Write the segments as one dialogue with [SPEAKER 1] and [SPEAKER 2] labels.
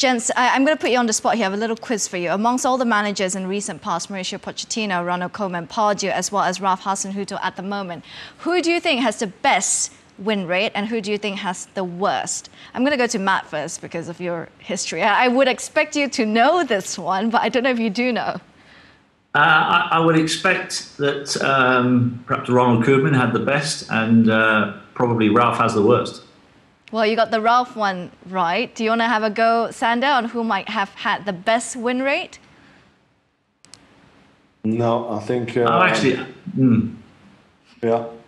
[SPEAKER 1] Gents, I'm going to put you on the spot here. I have a little quiz for you. Amongst all the managers in recent past, Mauricio Pochettino, Ronald Koeman, Pardew, as well as Ralph Hasenhuttl at the moment, who do you think has the best win rate and who do you think has the worst? I'm going to go to Matt first because of your history. I would expect you to know this one, but I don't know if you do know.
[SPEAKER 2] I would expect that perhaps Ronald Koeman had the best and probably Ralph has the worst.
[SPEAKER 1] Well, you got the Ralph one right. Do you want to have a go, Sander, on who might have had the best win rate?
[SPEAKER 3] No, I think... Yeah,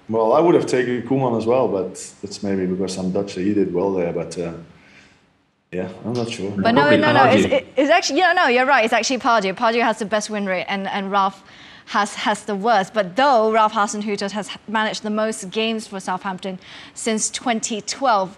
[SPEAKER 3] well, I would have taken Koeman as well, but it's maybe because I'm Dutch, he did well there, but... yeah, I'm not sure.
[SPEAKER 1] But no, it's actually, no, you're right. It's actually Pardew. Pardew has the best win rate and Ralph has the worst. But though Ralph Hasenhuttl has managed the most games for Southampton since 2012,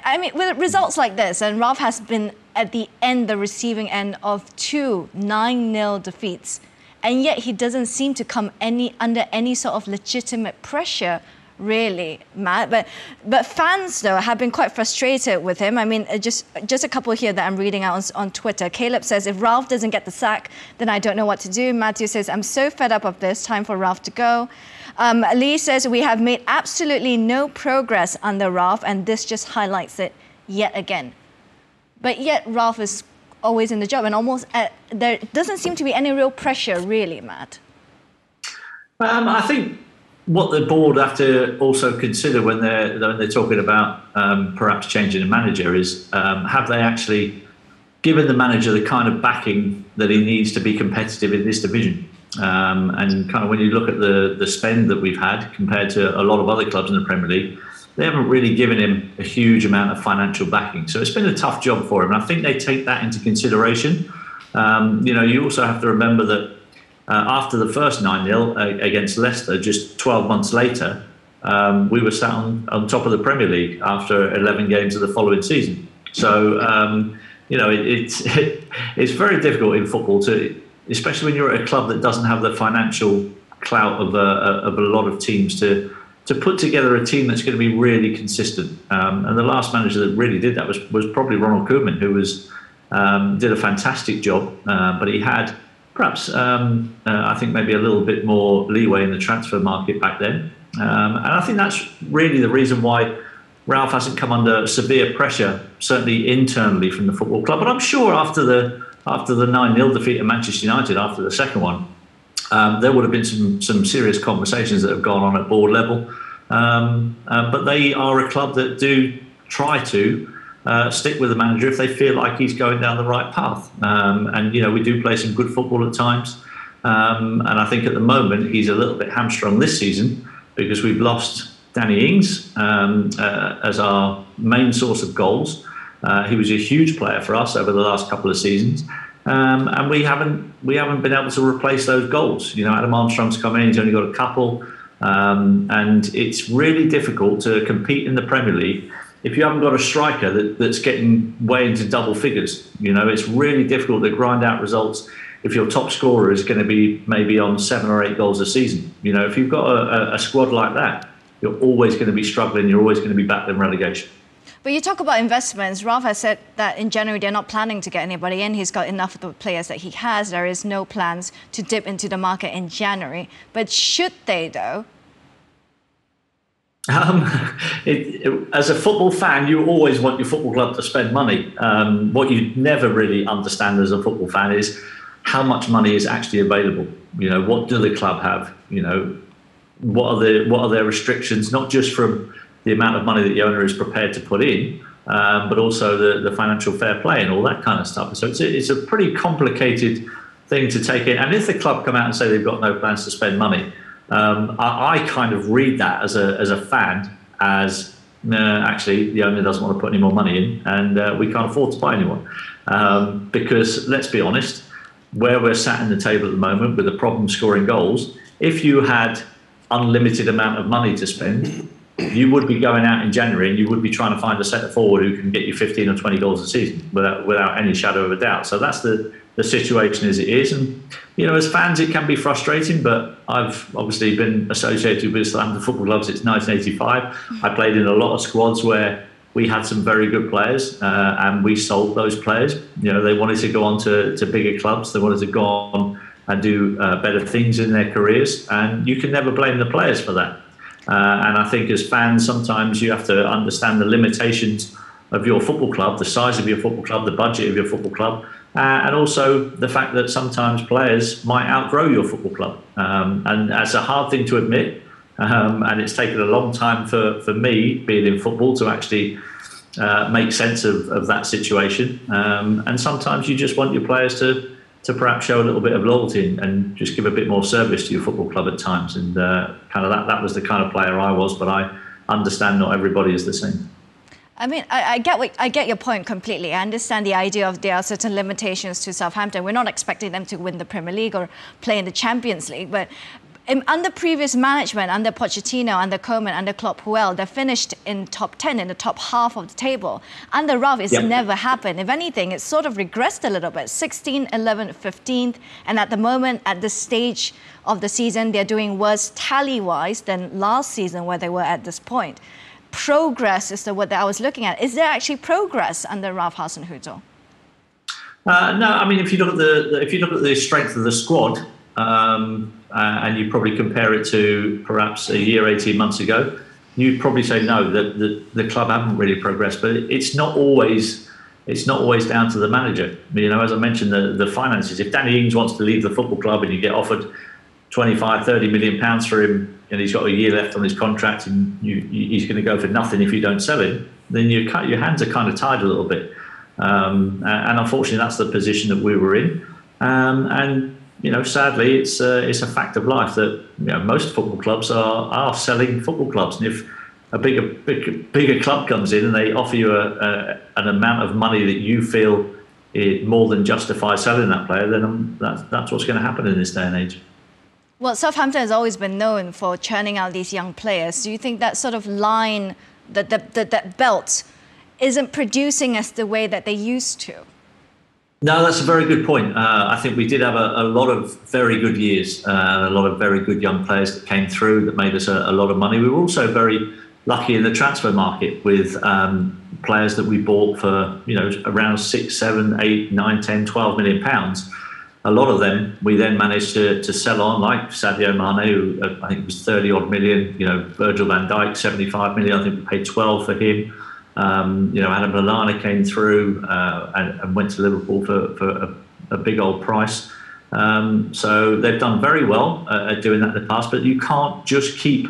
[SPEAKER 1] I mean, with results like this, and Ralph has been at the receiving end of 2 9-0 defeats, and yet he doesn't seem to come under any sort of legitimate pressure, really, Matt. But fans, though, have been quite frustrated with him. I mean, just a couple here that I'm reading out on Twitter. Caleb says, if Ralph doesn't get the sack, then I don't know what to do. Matthew says, I'm so fed up of this. Time for Ralph to go. Lee says, we have made absolutely no progress under Ralph, and this just highlights it yet again. But yet, Ralph is always in the job, and almost there doesn't seem to be any real pressure, really, Matt.
[SPEAKER 2] I think what the board have to also consider when they're talking about perhaps changing a manager is have they actually given the manager the kind of backing that he needs to be competitive in this division? And kind of when you look at the spend that we've had compared to a lot of other clubs in the Premier League, they haven't really given him a huge amount of financial backing. So it's been a tough job for him. And I think they take that into consideration. You also have to remember that after the first 9-0 against Leicester, just 12 months later, we were sat on top of the Premier League after 11 games of the following season. So, it's very difficult in football especially when you're at a club that doesn't have the financial clout of a lot of teams to put together a team that's going to be really consistent. And the last manager that really did that was probably Ronald Koeman, who did a fantastic job, but he had perhaps, I think maybe a little bit more leeway in the transfer market back then. And I think that's really the reason why Ralph hasn't come under severe pressure, certainly internally from the football club. But I'm sure after the 9-0 defeat at Manchester United, after the second one, there would have been some serious conversations that have gone on at board level. But they are a club that do try to stick with the manager if they feel like he's going down the right path. And we do play some good football at times. And I think at the moment he's a little bit hamstrung this season because we've lost Danny Ings as our main source of goals. He was a huge player for us over the last couple of seasons. And we haven't been able to replace those goals. Adam Armstrong's come in, he's only got a couple. And it's really difficult to compete in the Premier League if you haven't got a striker that's getting way into double figures. It's really difficult to grind out results if your top scorer is going to be maybe on 7 or 8 goals a season. If you've got a squad like that, you're always going to be struggling. You're always going to be battling relegation.
[SPEAKER 1] But you talk about investments. Ralph has said that in January they're not planning to get anybody in. He's got enough of the players that he has. There is no plans to dip into the market in January. But should they, though?
[SPEAKER 2] As a football fan, you always want your football club to spend money. What you never really understand as a football fan is how much money is actually available. What do the club have? What are their restrictions? Not just from the amount of money that the owner is prepared to put in, but also the financial fair play and all that kind of stuff. So it's a pretty complicated thing to take in. And if the club come out and say they've got no plans to spend money, I kind of read that as a fan as actually the owner doesn't want to put any more money in, and we can't afford to buy anyone. Because let's be honest, where we're sat in the table at the moment with the problem scoring goals, if you had unlimited amount of money to spend, you would be going out in January and you would be trying to find a centre forward who can get you 15 or 20 goals a season without any shadow of a doubt. So that's the situation as it is. And, as fans, it can be frustrating, but I've obviously been associated with Southampton Football Club since 1985. I played in a lot of squads where we had some very good players, and we sold those players. You know, they wanted to go on to bigger clubs. They wanted to go on and do better things in their careers, and you can never blame the players for that. And I think as fans, sometimes you have to understand the limitations of your football club, the size of your football club, the budget of your football club, and also the fact that sometimes players might outgrow your football club. And that's a hard thing to admit. And it's taken a long time for me, being in football, to actually make sense of that situation. And sometimes you just want your players to perhaps show a little bit of loyalty and just give a bit more service to your football club at times. And kind of that was the kind of player I was, but I understand not everybody is the same.
[SPEAKER 1] I mean, I get your point completely. I understand the idea of there are certain limitations to Southampton. We're not expecting them to win the Premier League or play in the Champions League, but under previous management, under Pochettino, under Koeman, under Klopp, they finished in top 10, in the top half of the table. Under Ralph, it's never happened. If anything, it's sort of regressed a little bit. 16th, 11th, 15th, and at the moment, at this stage of the season, they're doing worse tally-wise than last season where they were at this point. Progress is the word that I was looking at. Is there actually progress under Ralph Hasenhuttl?
[SPEAKER 2] No, I mean, if you look at the strength of the squad, and you probably compare it to perhaps a year, 18 months ago, you'd probably say no, that the club haven't really progressed. But it's not always down to the manager. You know, as I mentioned, the finances. If Danny Ings wants to leave the football club and you get offered 25, 30 million pounds for him, and he's got a year left on his contract, and he's going to go for nothing if you don't sell him, then your hands are kind of tied a little bit. And unfortunately, that's the position that we were in. And you know, sadly, it's a fact of life that, you know, most football clubs are selling football clubs, and if a bigger club comes in and they offer you an amount of money that you feel it more than justifies selling that player, then that's what's going to happen in this day and age.
[SPEAKER 1] Well, Southampton has always been known for churning out these young players. Do you think that sort of line, that belt, isn't producing as the way that they used to?
[SPEAKER 2] No, that's a very good point. I think we did have a lot of very good years, a lot of very good young players that came through that made us a lot of money. We were also very lucky in the transfer market with players that we bought for, you know, around 6, 7, 8, 9, 10, 12 million pounds. A lot of them we then managed to sell on, like Sadio Mane, who I think was 30 odd million. You know, Virgil van Dijk, 75 million. I think we paid 12 for him. You know, Adam Lallana came through and went to Liverpool for a big old price. So they've done very well at doing that in the past, but you can't just keep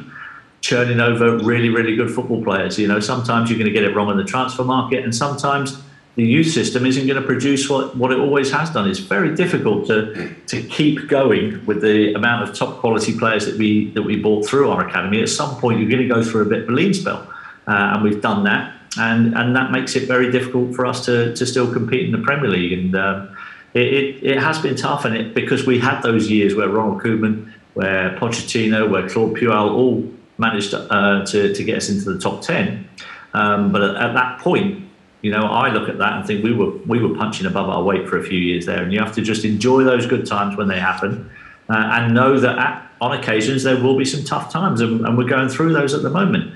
[SPEAKER 2] churning over really, really good football players. You know, sometimes you're going to get it wrong in the transfer market, and sometimes the youth system isn't going to produce what it always has done. It's very difficult to keep going with the amount of top quality players that we bought through our academy. At some point, you're going to go through a bit of a lean spell, and we've done that. And that makes it very difficult for us to still compete in the Premier League. And it has been tough, and because we had those years where Ronald Koeman, where Pochettino, where Claude Puel all managed to get us into the top 10. But at that point, you know, I look at that and think we were punching above our weight for a few years there. And you have to just enjoy those good times when they happen, and know that on occasions there will be some tough times, and we're going through those at the moment.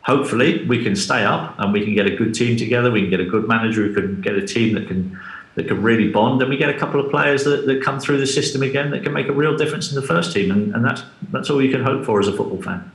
[SPEAKER 2] Hopefully we can stay up and we can get a good team together. We can get a good manager who can get a team that can really bond, and we get a couple of players that come through the system again that can make a real difference in the first team. And that's all you can hope for as a football fan.